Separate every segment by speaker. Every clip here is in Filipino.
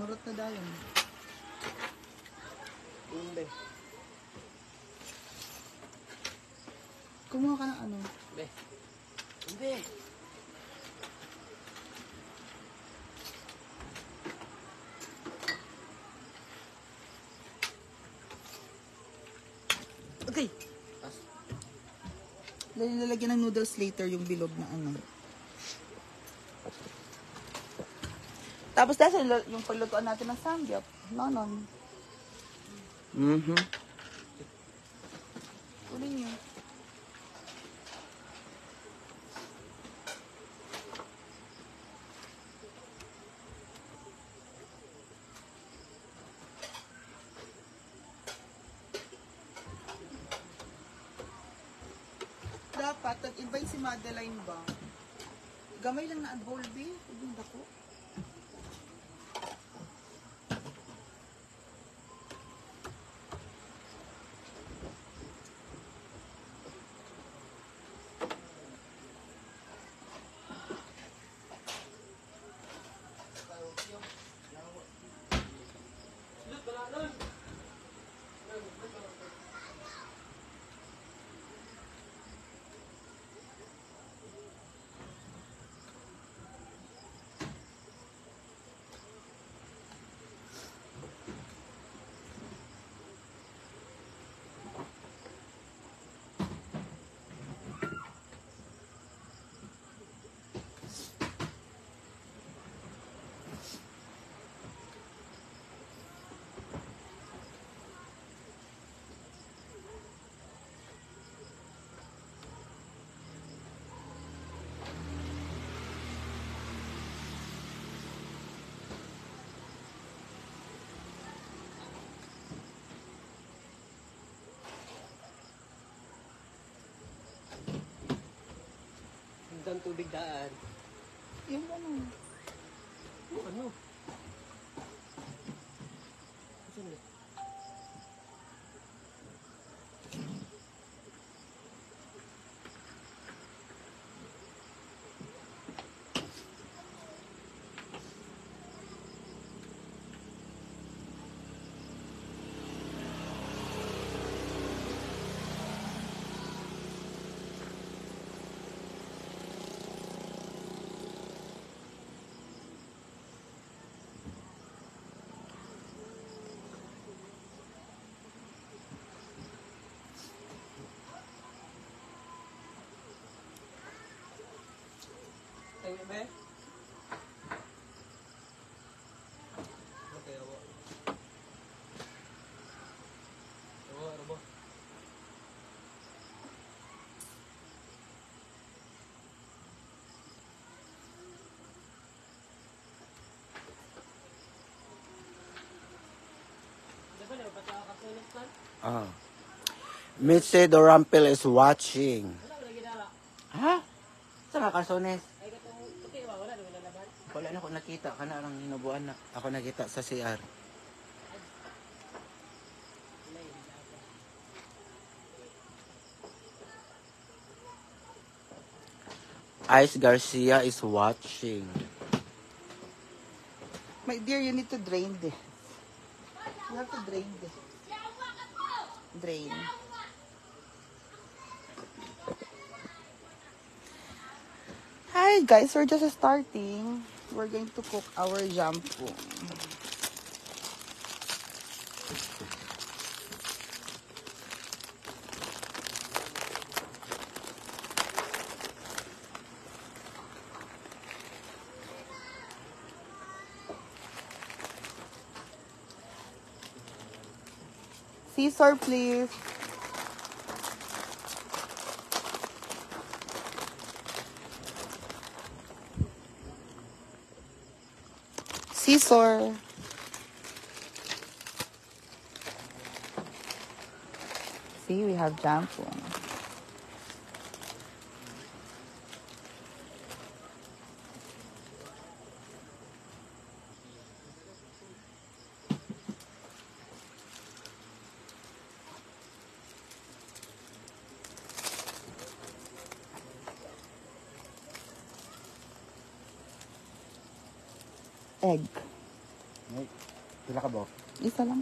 Speaker 1: Marot na dayon.
Speaker 2: Umbe.
Speaker 1: Kumuha ka ng ano?
Speaker 2: Be. Umbe.
Speaker 1: Okay. Lalagyan ng noodles later yung bilog na ano. Tapos dahil yung paglutuan natin ng samgyup. Nonon. Kunin nyo. Dapat, nag-invite si Madeline ba? Gamay lang na bowl, B. Huwag dako.
Speaker 2: Hanggang tubig daan.
Speaker 1: Yung ano?
Speaker 2: Yung ano? Saan na? Tayo ba? Okay, awa. Awa, ano ba?
Speaker 3: Mitzi Dorampil is watching. Ha? Saan ka, Carsones? Wala na ako nakita. Kana lang hinubuan na. Ako nakita sa CR. Ice Garcia is watching.
Speaker 1: My dear, you need to drain this. You have to drain this. Drain. Hi guys, we're just starting. We're going to cook our jampu. Scissor, please. Scissor. See, we have jampu. Egg.
Speaker 3: Ay, pila ka ba?
Speaker 1: Isa lang.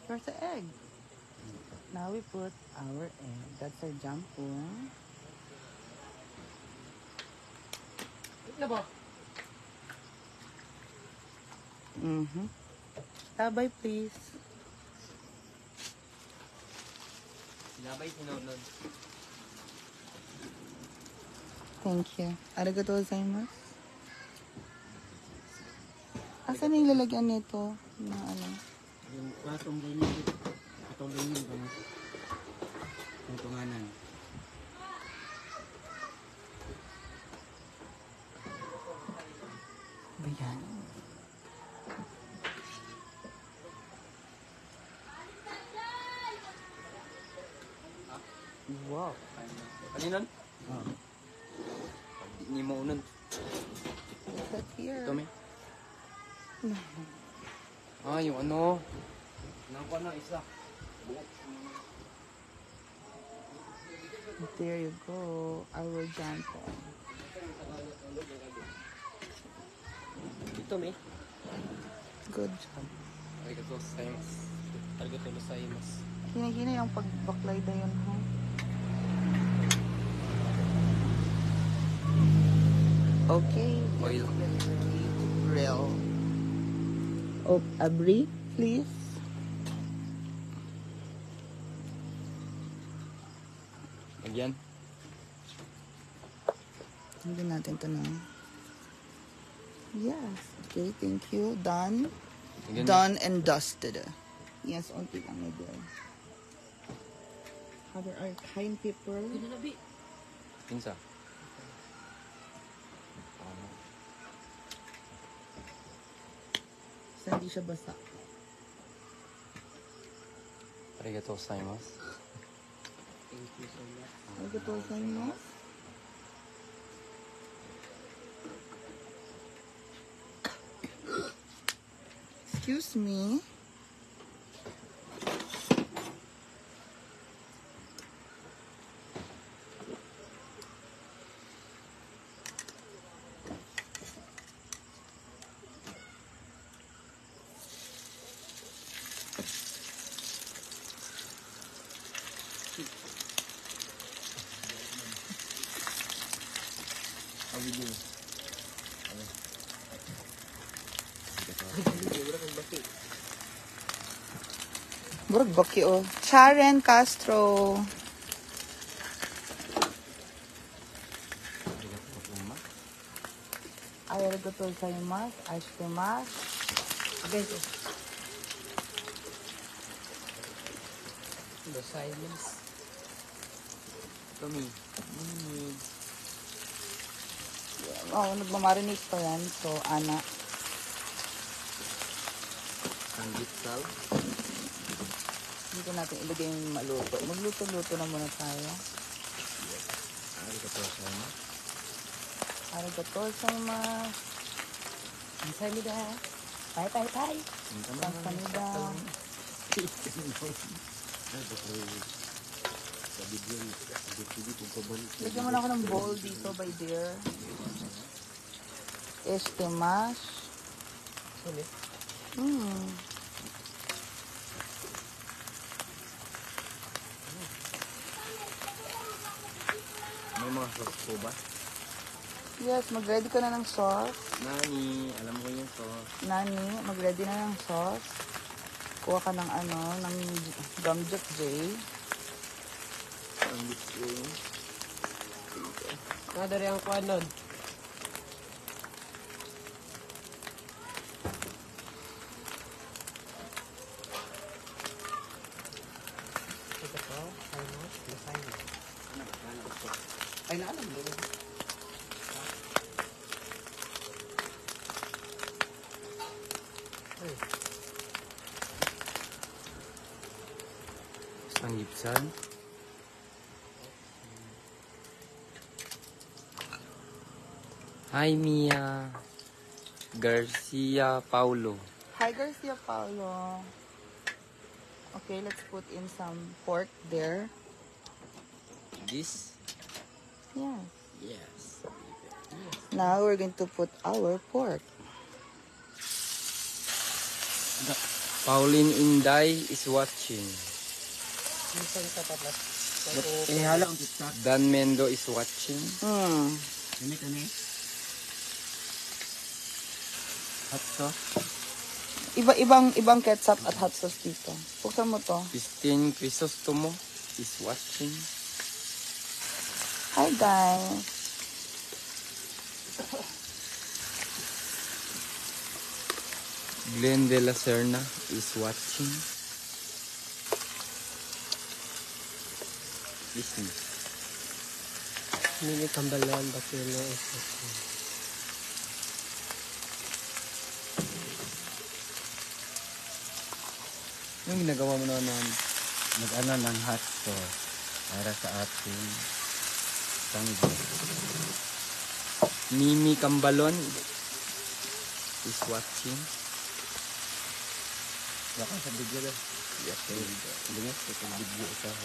Speaker 1: Where's the egg? Now we put our egg. That's our jambon.
Speaker 2: Na ba?
Speaker 1: Tabay, please.
Speaker 2: Labay sinulod.
Speaker 1: Thank you. Arigatou gozaimasu. Asan yung lalagyan nito? Na ano?
Speaker 3: Yung patong ganyan dito. Patong ganyan ba? Yung tunganan.
Speaker 1: Ayan. Wow.
Speaker 2: Kaninan?
Speaker 3: Oh.
Speaker 2: Hindi mo unan.
Speaker 1: What's that here?
Speaker 2: Ito, may. Ah, yung ano. Nakuha na isa.
Speaker 1: There you go. Our jambon.
Speaker 2: Ito, may.
Speaker 1: Good job.
Speaker 2: Arigatou gozaimasu. Arigatou gozaimasu.
Speaker 1: Hinahina yung pagbaklay na yun, ha? Okay.
Speaker 2: Oil.
Speaker 1: Grill. Oh, abri, please.
Speaker 2: Again.
Speaker 1: Hindi natin ito na. Yes. Okay, thank you. Done.
Speaker 2: Again.
Speaker 1: Done and dusted. Yes, onti lang na there. Cover our cayenne pepper.
Speaker 2: Pinsa.
Speaker 1: Sa hindi siya basa.
Speaker 2: Arigatou gozaimasu.
Speaker 3: Thank you so much.
Speaker 1: Arigatou gozaimasu. Excuse me.
Speaker 2: How we do?
Speaker 1: Burag baki o. Sharon Castro. Arigatou gozaimasu. Ashitemasu.
Speaker 2: Gozaimasu. Ito, may.
Speaker 1: Oh, nagmamarinate pa yan. So, Ana.
Speaker 2: Sanggitsal.
Speaker 1: Dito natin ilagay yung maluto. Magluto-luto na muna tayo.
Speaker 2: Arigatou gozaimasu.
Speaker 1: Arigatou gozaimasu. Kamsahamnida. Bye. Kamsahamnida. Lagyan mo na ako ng bowl dito, by dear. Estemash.
Speaker 2: Sorry. May mga sauce po ba?
Speaker 1: Yes, mag-ready ka na ng sauce.
Speaker 2: Nani, alam ko yung sauce.
Speaker 1: Nani, mag-ready na ng sauce. Kuha ka ng ng Gamjak J.
Speaker 2: Sanggitsal. Nadari ang kuanon.
Speaker 3: Ay, naalam mo.
Speaker 2: Ang gipsan. Hi, Mia. Garcia Paulo.
Speaker 1: Hi, Garcia Paulo. Okay, let's put in some pork there.
Speaker 2: This?
Speaker 1: Yeah.
Speaker 2: Yes.
Speaker 1: Now we're going to put our pork.
Speaker 2: Pauline Inday is watching.
Speaker 3: Hala ang TikTok.
Speaker 2: Dan Mendo is watching.
Speaker 3: Kani. Hot sauce.
Speaker 1: Ibang ketchup at hot sauce dito. Buksan mo to.
Speaker 2: Christine Crisostomo is watching.
Speaker 1: Hi, guys.
Speaker 2: Glenn de la Serna is watching. Listen.
Speaker 3: Mini Kambalan Bakilo.
Speaker 2: Yung ginagawa mo naman.
Speaker 3: Nag-ano ng hot sauce para sa ating sanggol.
Speaker 2: Mimi Cambalon is watching.
Speaker 3: Baka sa bigyo lang.
Speaker 2: Yes,
Speaker 3: Lingas ko sa bigyo sa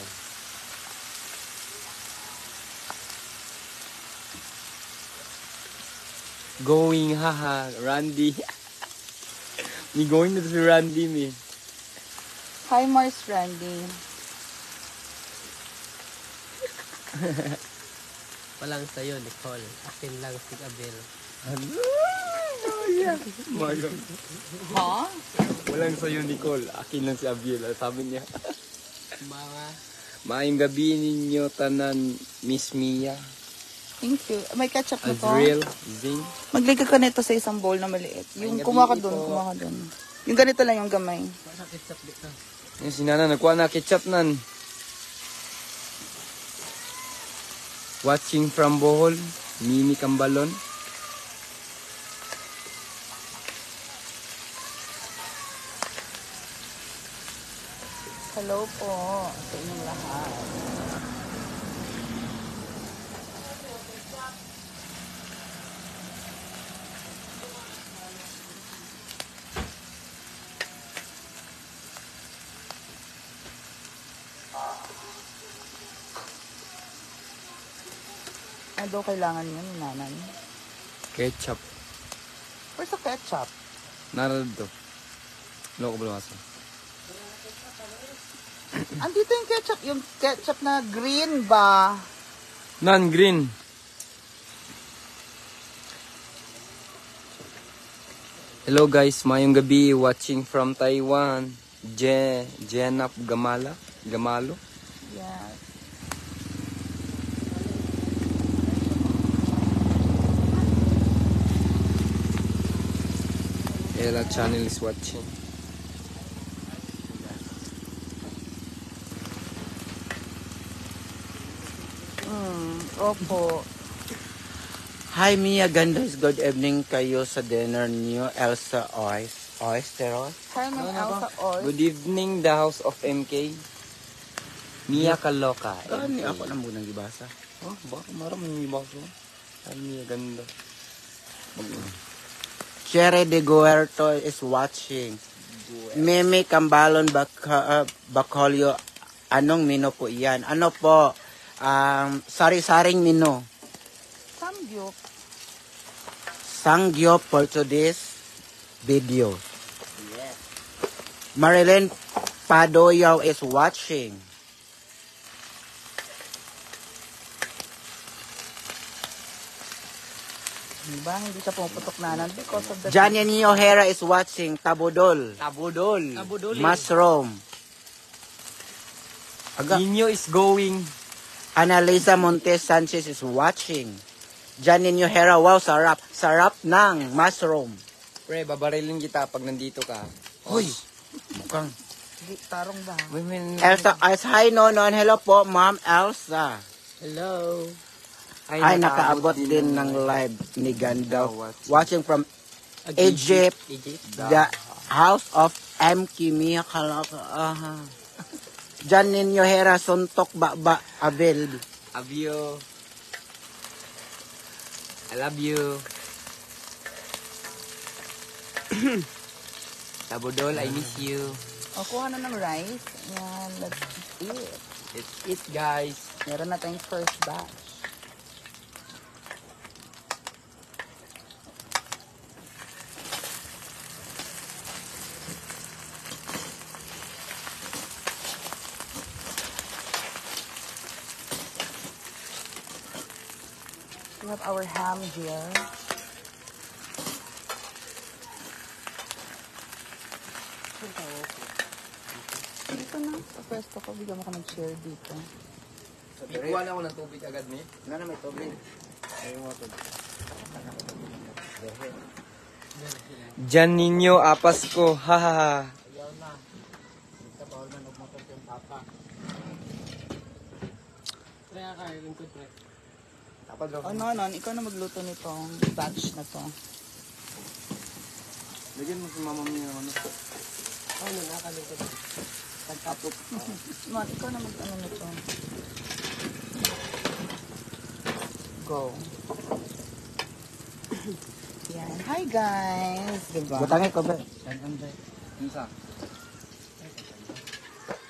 Speaker 2: Going, haha, Randy. Me going na to si Randy, me.
Speaker 1: Hi, Mars Randy.
Speaker 3: Walang sa'yo, Nicole. Akin lang si Abel.
Speaker 2: Maga.
Speaker 1: Ha?
Speaker 2: Walang sa'yo, Nicole. Akin lang si Abiel. Sabi niya.
Speaker 3: Mga
Speaker 2: Maayong gabi ninyo, tanan, Miss Mia.
Speaker 1: Thank you. May ketchup na to.
Speaker 2: Azriel, Zing.
Speaker 1: Maglagay ka nito sa isang bowl na maliit. Yung
Speaker 2: Ay,
Speaker 1: kumuha ka
Speaker 2: gabi
Speaker 1: dun,
Speaker 2: po.
Speaker 1: kumuha ka dun. Yung ganito lang yung gamay.
Speaker 3: sa ketchup dito.
Speaker 2: Yung sinana, nagkuha na ketchup nan. Watching from Bohol, Mimi Cambalon.
Speaker 1: Hello po sa inyong lahat. Ano daw kailangan yun, nanan?
Speaker 2: Ketchup.
Speaker 1: Where's the ketchup?
Speaker 2: Narado. Loko ba lumasa?
Speaker 1: Andito yung ketchup na green ba?
Speaker 2: Non-green. Hello guys, mayong gabi watching from Taiwan. Jenap Gamalo.
Speaker 1: Yes.
Speaker 2: Ella channel is watching.
Speaker 1: Opo.
Speaker 3: Hi Mia Gandos, good evening kayo sa dinner niyo, Elsa Oysteros.
Speaker 1: Hi, Ma'am Elsa Oy.
Speaker 2: Good evening, the house of MK. Mia Kaloka.
Speaker 3: Ni ako lang munang gibasa.
Speaker 2: Oh, baka maraming yung baso. Ay, Mia ganda.
Speaker 3: Chere de Guerto is watching. Meme Cambalon Bacolio. Anong mino po iyan? Ano po? Sari-saring mino.
Speaker 1: Samgyup.
Speaker 3: Sanggyo for today's video. Marilyn Padoyaw is watching.
Speaker 1: Diba? Hindi siya pumuputok nanan because of the...
Speaker 3: Janine O'Hara is watching. Tabudol.
Speaker 2: Tabudol.
Speaker 3: Mushroom. Aga.
Speaker 2: Nino is going.
Speaker 3: Annalisa Montes Sanchez is watching. Janine O'Hara, wow, sarap. Sarap ng mushroom.
Speaker 2: Pre, babarilin kita pag nandito ka.
Speaker 3: Uy, mukhang.
Speaker 1: Tarong ba?
Speaker 2: Women.
Speaker 3: Elsa, hi Nonon. Hello po, Ma'am Elsa.
Speaker 2: Hello.
Speaker 3: Ay, nakaabot din ng live ni Ganda. Watching from Egypt,
Speaker 2: Egypt.
Speaker 3: the house of M. Kimi Kalaka. Diyan ninyo hera suntok ba Abel.
Speaker 2: Love you. I love you. Tabudol, I miss you.
Speaker 1: O, kuha na ng rice. Yan, let's eat.
Speaker 2: Let's eat, guys.
Speaker 1: Meron na tayong first batch. We have our ham here. Dito na. Sa pwesto ko, bigyan mo ka ng chair dito.
Speaker 2: Ikuha na ako ng tubig agad, ni.
Speaker 3: Nga na may tubig.
Speaker 2: Diyan ninyo, apas ko. Hahaha.
Speaker 3: Ayaw na. Ito bawal man magmotor yung papa. Kaya kayo, lingkod pre. Tapad daw.
Speaker 1: Ano, ikaw na magluto nitong batch na to.
Speaker 2: Lagyan mo si mama mo yung ano.
Speaker 3: Ano, nakalingkod. Pagkapot.
Speaker 1: Man, ikaw na mag-ano nito. Go. Yan. Hi guys! Diba?
Speaker 3: Butangin ko ba?
Speaker 2: Yung sa?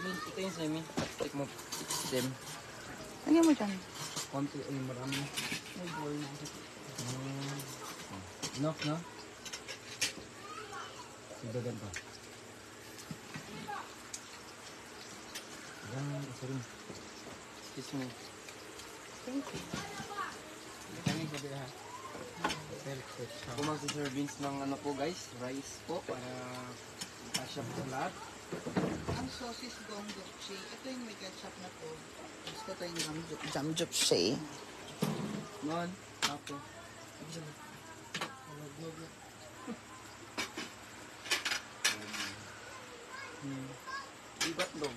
Speaker 2: Ito yung semi. Take mo. Sim.
Speaker 1: Lagyan mo dyan.
Speaker 3: Konti ay marami.
Speaker 1: May bowl na.
Speaker 3: Enough, no? Sigagan pa. Yan, isa rin.
Speaker 2: Excuse me.
Speaker 1: Thank you.
Speaker 3: Butangin ko ba ha?
Speaker 2: Ako magsiservings ng ano po guys. Rice po. Para kasya po sa lahat.
Speaker 1: Ang sauces gong japchae. Ito yung may ketchup na to. Gusto ko yung jam japchae.
Speaker 2: Man. Ako. Ibat log.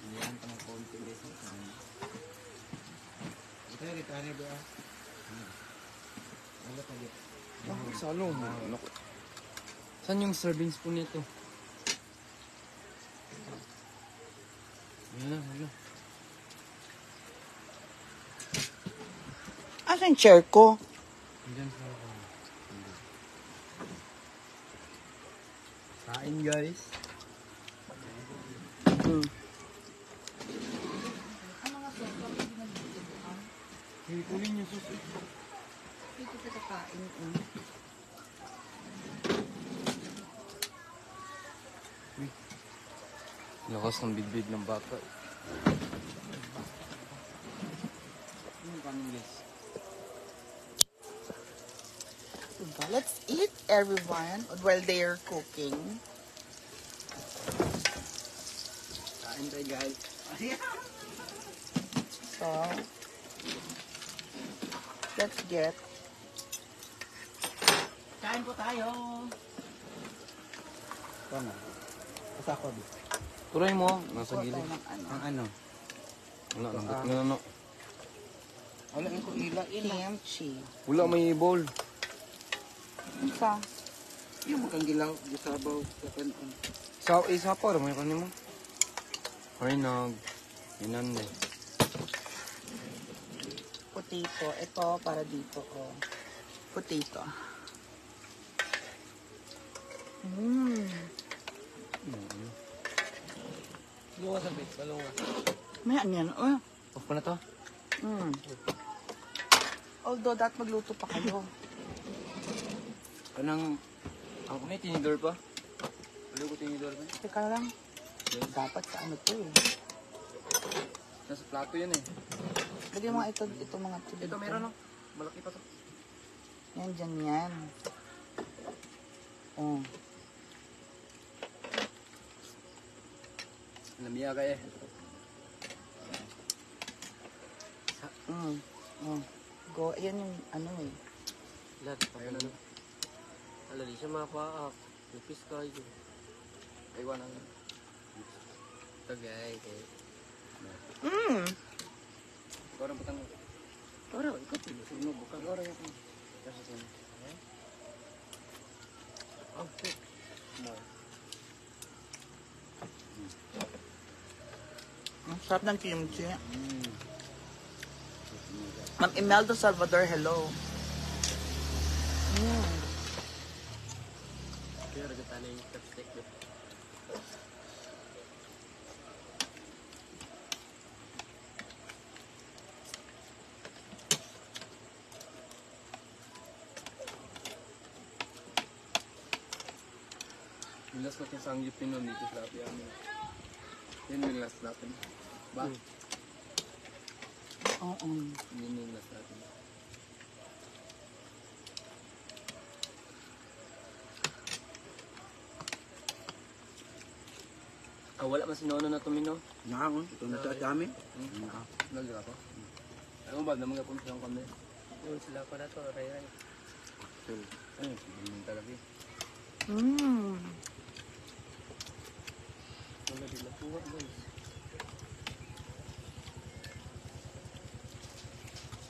Speaker 2: Yan pa ng konti guys.
Speaker 3: Ito rin ba? Ano pa dito?
Speaker 2: Salo. Saan yung servings po nito? Wala.
Speaker 1: Asan yung chair ko?
Speaker 2: Diyan sa ako. Kain guys.
Speaker 1: Ang mga sopa, hindi na dito.
Speaker 2: Kunin yung susi.
Speaker 1: Dito sa kakain.
Speaker 2: Lakas ng bidbid ng bata. Yung kanin guys.
Speaker 1: Diba? Let's eat everyone while they're cooking.
Speaker 2: Kain tayo guys.
Speaker 1: So, let's get.
Speaker 3: Kain po tayo! Tama. Asa ko dito?
Speaker 2: Tuloy mo. Nasa
Speaker 1: Kuha
Speaker 2: gilid.
Speaker 1: tayo ng ano.
Speaker 3: Ang ano?
Speaker 2: Wala, nandot nga ano.
Speaker 3: Wala yung ko ila.
Speaker 1: Kimchi.
Speaker 2: Wala, may bowl.
Speaker 1: Isa.
Speaker 3: Yung makang gilaw. Gisabaw. Sa kanon.
Speaker 2: Isa pa rin, may kanin mo. Ay, Inande.
Speaker 1: Potato. Ito para dito. Oh. Potato.
Speaker 2: Luwa sa bit, salunga.
Speaker 1: May onion. Oh.
Speaker 2: Off ko na to.
Speaker 1: Although that magluto pa kayo.
Speaker 2: Kanang, ako may tinidor pa. Wala ko tinidor pa.
Speaker 1: Teka lang. Dapat sa ano to eh.
Speaker 2: Nasa plato yan eh.
Speaker 1: Lagyan mo nga ito mga to.
Speaker 2: Ito meron no? Malaki pa to.
Speaker 1: Yan, dyan yan. Oh.
Speaker 2: Lamia ka eh.
Speaker 1: Oh. Go. Ayan yung ano eh.
Speaker 2: Lahat pa yun ano. Alali siya mapaak. Lupis kayo. Aywan ang. Ito guys.
Speaker 1: Mmm.
Speaker 2: Ikaw na butang. Ora, ikaw pili. Sino bukan? Ora yan. Kasi sino. Oh, shit. More.
Speaker 1: Ang sarap ng kimchi. Ma'am Imelda Salvador, hello.
Speaker 2: Kaya ragatan na yung chopstick.
Speaker 4: Milas natin sa anggit pinon dito sa api amin. Yun yung last natin. Ba?
Speaker 1: Oo.
Speaker 4: Yun yung last natin.
Speaker 2: Ah, wala man sinono na tumino.
Speaker 3: Nakakon, ito na ito at dami.
Speaker 4: Nagra ko. Ano ba? Naman kapon siyang kami.
Speaker 2: Yun sila pa na to, ray-ray.
Speaker 4: Ay, hindi talaga eh.
Speaker 2: Wala din nakuha, guys.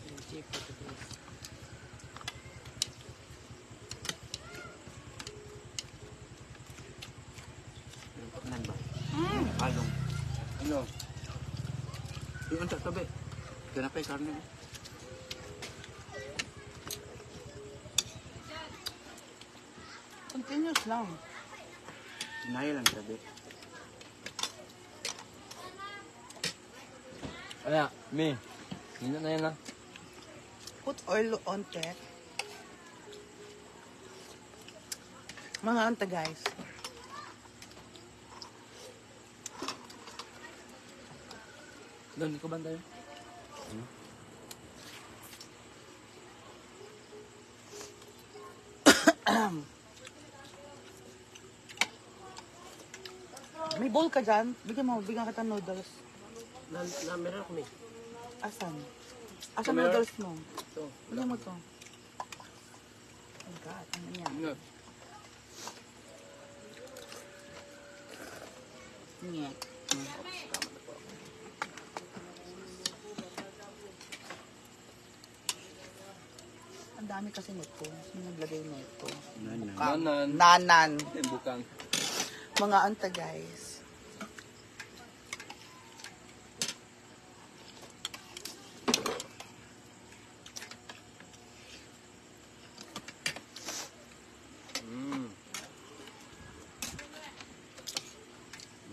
Speaker 2: Yung chip ito, guys.
Speaker 3: Nan ba? Along.
Speaker 4: Ano?
Speaker 3: Yung sa tabi. Ganapay karne mo.
Speaker 1: Continuous lang.
Speaker 3: Sinaya lang tabi.
Speaker 4: Ano? Me. Hindi na yan na.
Speaker 1: Put oil on it. Mga anta guys.
Speaker 4: Doon, ikaw ba tayo?
Speaker 1: May bowl ka dyan? Bigyan kita noodles.
Speaker 2: Meron ako, may.
Speaker 1: Asan? Asan
Speaker 4: Meron.
Speaker 1: noodles mo?
Speaker 4: Ito.
Speaker 1: Bigyan mo to. Oh God, ano yan?
Speaker 4: Ano?
Speaker 1: Nye. Ang dami kasi nito. Sino naglagay nito?
Speaker 3: Nan.
Speaker 4: Nanan.
Speaker 1: Nanan.
Speaker 4: Bukang.
Speaker 1: Mga anta guys.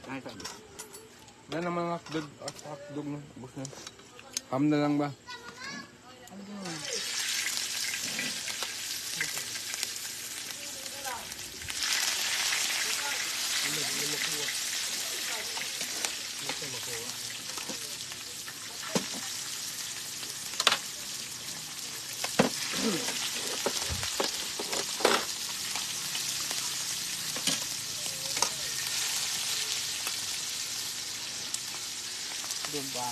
Speaker 3: Ay, tabi.
Speaker 4: Yan ang mga hotdog na. Bus na. Ham na lang ba?
Speaker 1: Ano yun? Diba?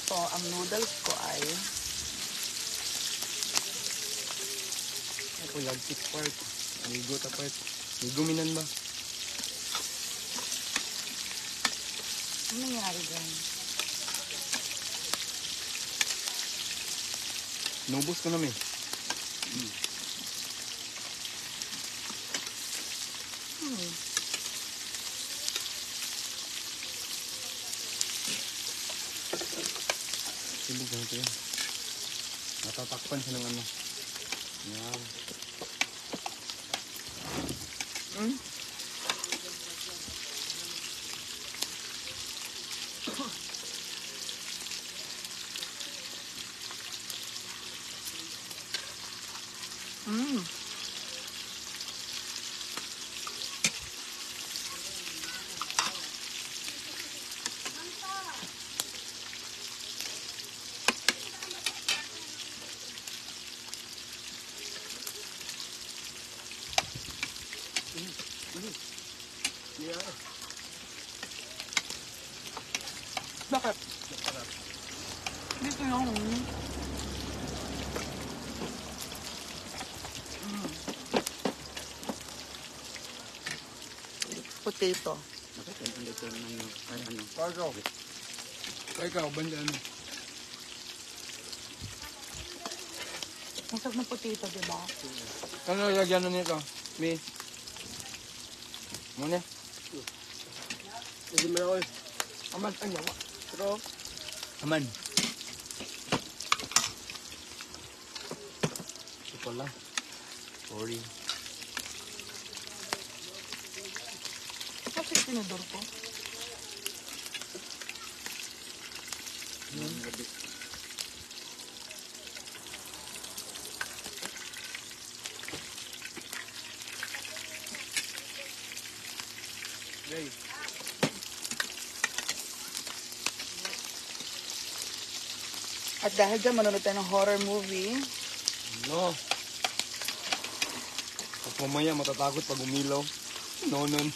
Speaker 1: So, ang noodles ko ay
Speaker 4: Ako lang six part. Ligo ta part. Ligo minan ba?
Speaker 1: ano nangyari dyan?
Speaker 4: Nubos ko namin. Silog ganito yan. Natatakpan siya ng ano. Yan.
Speaker 1: Bakit? Dito yung potato.
Speaker 3: Bakit ang dito ng ano?
Speaker 4: Ikaw. Ikaw, bandaan.
Speaker 1: Ang sarap ng potato, diba?
Speaker 4: Ano lagyan na nito? Mi. Muna.
Speaker 2: Hindi mo na ako eh.
Speaker 4: Aman, ay yawa.
Speaker 2: Pero,
Speaker 4: Aman. Ito lang. Sorry.
Speaker 1: Kasi tinidor ko.
Speaker 2: guys.
Speaker 1: At dahil dyan, manonood tayo ng horror movie.
Speaker 4: No. At mamaya matatakot pag umilaw. No, nun.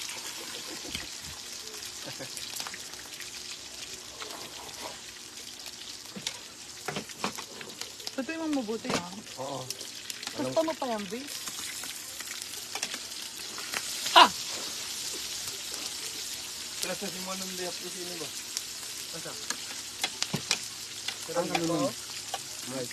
Speaker 1: Ito yung mabuti, ha?
Speaker 4: Oo.
Speaker 1: Gusto mo pa yan, babe?
Speaker 4: Kaya sa simon ng layap ko sino ba?
Speaker 2: Asa?
Speaker 4: Ang ano nun? Right.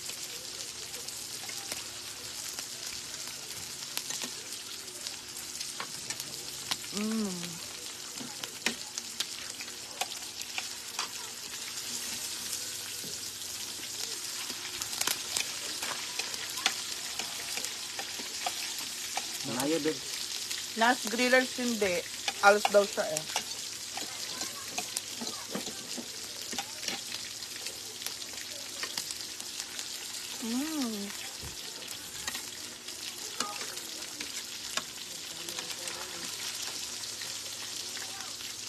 Speaker 3: Malayo din.
Speaker 1: Nas grillers hindi. Alos daw siya eh.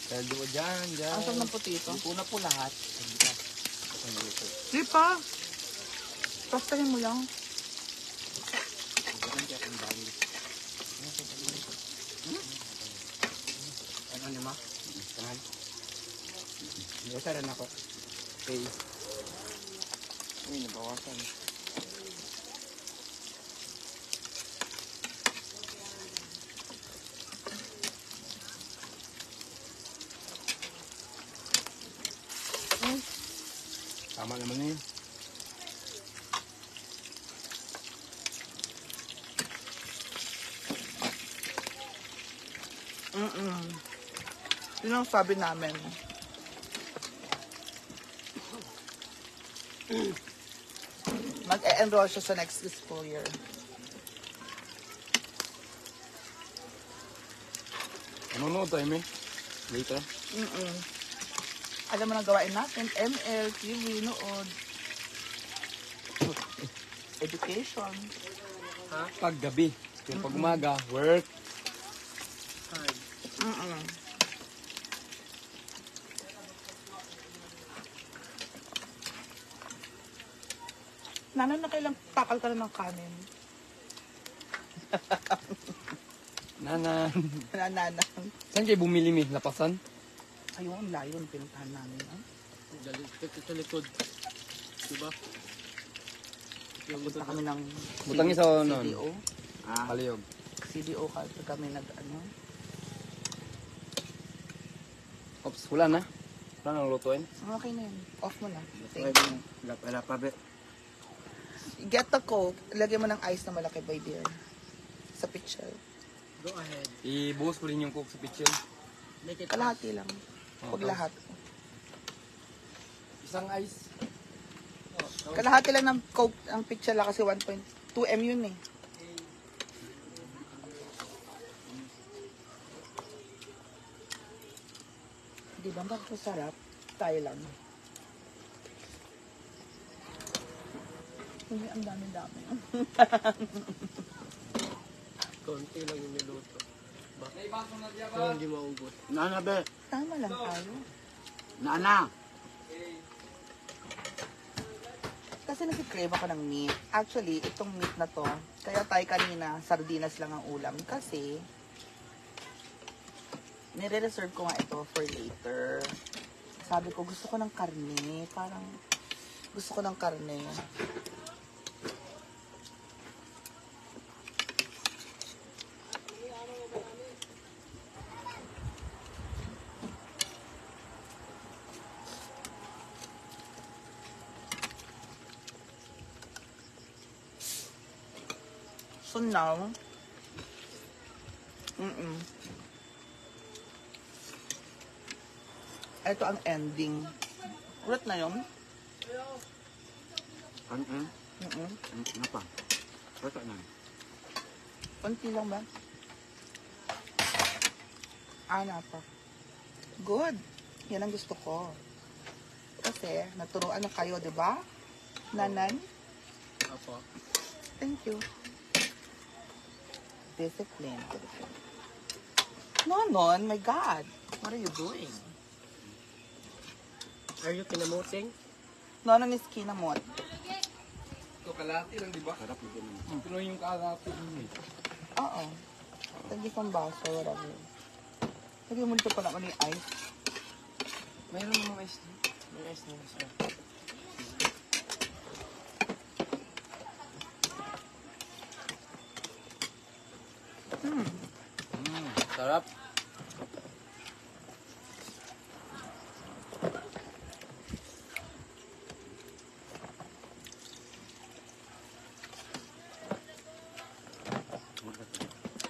Speaker 4: Kaya doon dyan, dyan.
Speaker 1: Ang sarap ng potato.
Speaker 3: Luto na po lahat.
Speaker 1: Di pa. Pastahin mo lang.
Speaker 3: Ano ni ma? Kanan. Biasa rin ako. Okay.
Speaker 4: Uy, nabawasan. Tama naman yun.
Speaker 1: Yun ang sabi namin. Mag-e-enroll siya sa next school year.
Speaker 4: Ano tayo, me? Later.
Speaker 1: Alam mo na gawain natin, ML, TV, nood. Education.
Speaker 4: Pag gabi. Yung pag umaga, work.
Speaker 2: Hard.
Speaker 1: Nanay na kailang takal ka na ng kanin.
Speaker 4: Nanan.
Speaker 1: Nanana.
Speaker 4: Saan kayo bumili, me? Lapasan?
Speaker 1: Ayun, layo ang pinuntahan namin. Ah.
Speaker 2: Dali, sa likod. Diba?
Speaker 1: Punta kami ng
Speaker 4: Butang isa o nun?
Speaker 1: CDO.
Speaker 4: Paliyog.
Speaker 1: CDO kami nag-ano.
Speaker 4: Ops, wala na. Wala nang lutuin.
Speaker 1: Okay na yun. Off mo na. Thank you.
Speaker 3: Wala pa be.
Speaker 1: Get the Coke. Lagyan mo ng ice na malaki, by dear. Sa picture.
Speaker 2: Go ahead.
Speaker 4: Ibuhos ko rin yung coke sa pitchen.
Speaker 2: Make it
Speaker 1: Kalahati lang. Huwag lahat.
Speaker 4: Isang ice.
Speaker 1: Kalahati lang ng Coke ang picture lang kasi 1.2 m yun eh. Di ba masarap? Tayo lang. Hindi, ang dami-dami.
Speaker 2: konti lang yung niluto. Pero hindi maubos.
Speaker 3: Nana be.
Speaker 1: Tama lang tayo.
Speaker 3: Nana.
Speaker 1: Kasi nag-crave ako ng meat. Actually, itong meat na to, kaya tayo kanina, sardinas lang ang ulam. Kasi, nire-reserve ko nga ito for later. Sabi ko, gusto ko ng karne. Parang, gusto ko ng karne. So now, ito ang ending. Ulit na yun?
Speaker 3: Ano pa? Bata na.
Speaker 1: Konti lang ba? Na pa. Good. Yan ang gusto ko. Kasi, naturuan na kayo, di ba? Nanan?
Speaker 2: Apo.
Speaker 1: Thank you. Discipline. Nonon, my God. What are you doing?
Speaker 2: Are you kinamuting?
Speaker 1: Nonon is kinamot.
Speaker 4: Ito kalati lang, di ba?
Speaker 3: Sarap na ganun.
Speaker 4: Ito lang yung kalati mo eh.
Speaker 1: Oo. Tagi kang baso, whatever. Lagi mo dito pa naman yung ice.
Speaker 2: Mayroon namang ice na. May ice na isa. Sarap.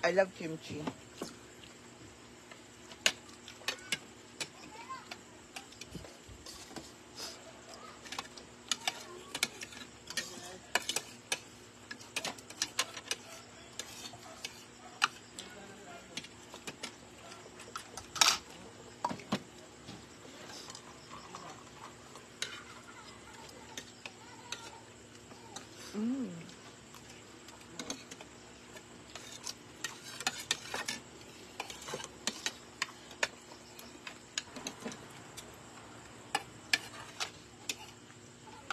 Speaker 1: I love kimchi.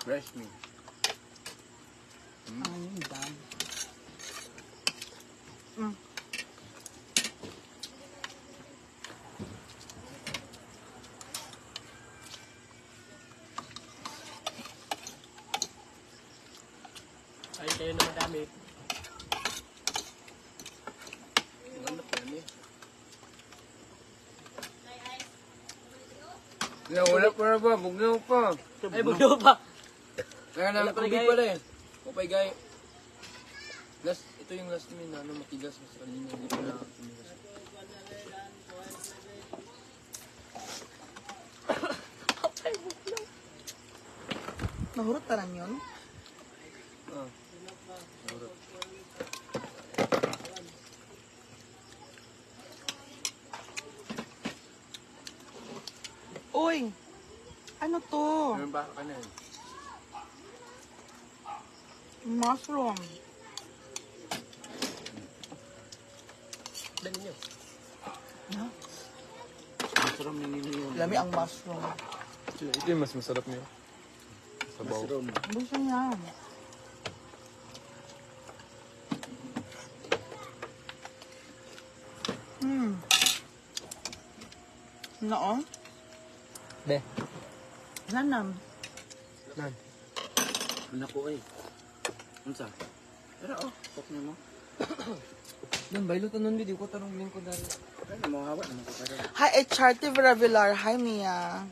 Speaker 4: Fresh me.
Speaker 1: Ang dami.
Speaker 2: Ay, kayo na madami.
Speaker 4: Ano pa yan eh? Wala pa na ba? Bugnaw pa.
Speaker 2: Ay, bugdo pa.
Speaker 4: Kaya
Speaker 2: Wala
Speaker 4: namin
Speaker 2: pa rin,
Speaker 4: tubig
Speaker 2: guy.
Speaker 4: pala eh. Upay guy. Ito yung last min na matigas mas kanina. Hindi pa na tumigas.
Speaker 1: Nahurot ka lang yun?
Speaker 4: Ah.
Speaker 1: Uy! Ano to?
Speaker 4: Meron ba ka na eh?
Speaker 1: Mushroom.
Speaker 2: Dali nyo.
Speaker 3: Masarap na nila yun.
Speaker 1: Lami ang mushroom.
Speaker 4: Ito yung mas masarap niya. Sabaw.
Speaker 3: Mushroom.
Speaker 1: Gusto niya. Noo?
Speaker 2: Be.
Speaker 1: Nanam.
Speaker 3: Anak ko eh. Unsa? Pero kok na mo.
Speaker 2: Dan, bailo to nun, di ko tanong ko dali.
Speaker 3: Kaya mo hawa naman ko para.
Speaker 1: Hi, Charty Veravilar. Hi, Mia.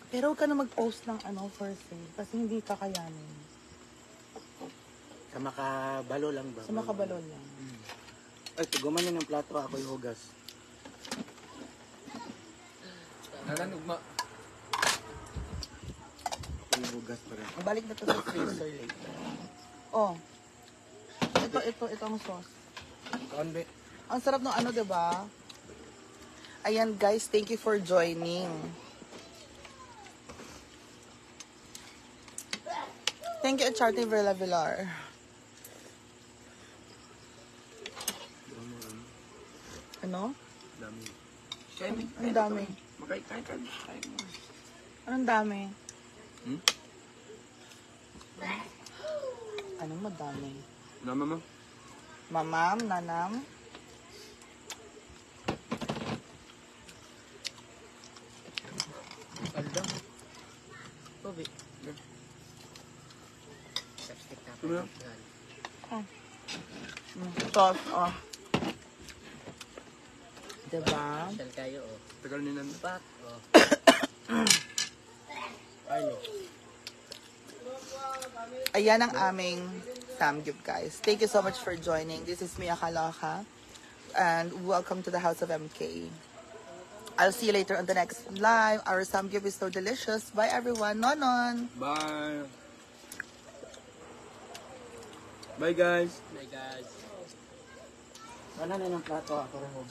Speaker 1: Pero huwag ka na mag-post ng for sale kasi hindi kakayanin.
Speaker 3: Sa makabalo lang ba?
Speaker 1: Sa makabalon lang.
Speaker 3: Ay, tuguman yun ng plato. Ako yung hugas.
Speaker 4: Nalanugma.
Speaker 3: Ako yung hugas para.
Speaker 1: Balik na to sa freezer later. Oh. Ito ang sauce.
Speaker 3: Kaon be.
Speaker 1: Ang sarap ng diba? Ayan guys, thank you for joining. Thank you, Charty Veravilar. Ano?
Speaker 4: Dami.
Speaker 1: Ang dami.
Speaker 3: Kain ka. Kain mo.
Speaker 1: Anong dami?
Speaker 4: Hmm?
Speaker 1: Anong madami?
Speaker 4: Nama mo?
Speaker 1: Mamam, nanam.
Speaker 2: Alda. Tobi. Chopstick na.
Speaker 4: Ano?
Speaker 1: Sauce, oh. Diba?
Speaker 2: Shell kayo, oh.
Speaker 4: Tagal ni Nan.
Speaker 2: Pak, oh. Ano?
Speaker 1: Ayan ang aming Samgyup, guys. Thank you so much for joining. This is Mia Kaloka. And welcome to the House of MK. I'll see you later on the next live. Our Samgyup is so delicious. Bye, everyone. Nonon!
Speaker 4: Bye. Bye guys.
Speaker 2: Bye guys.
Speaker 3: Wala na ng plato ako rin.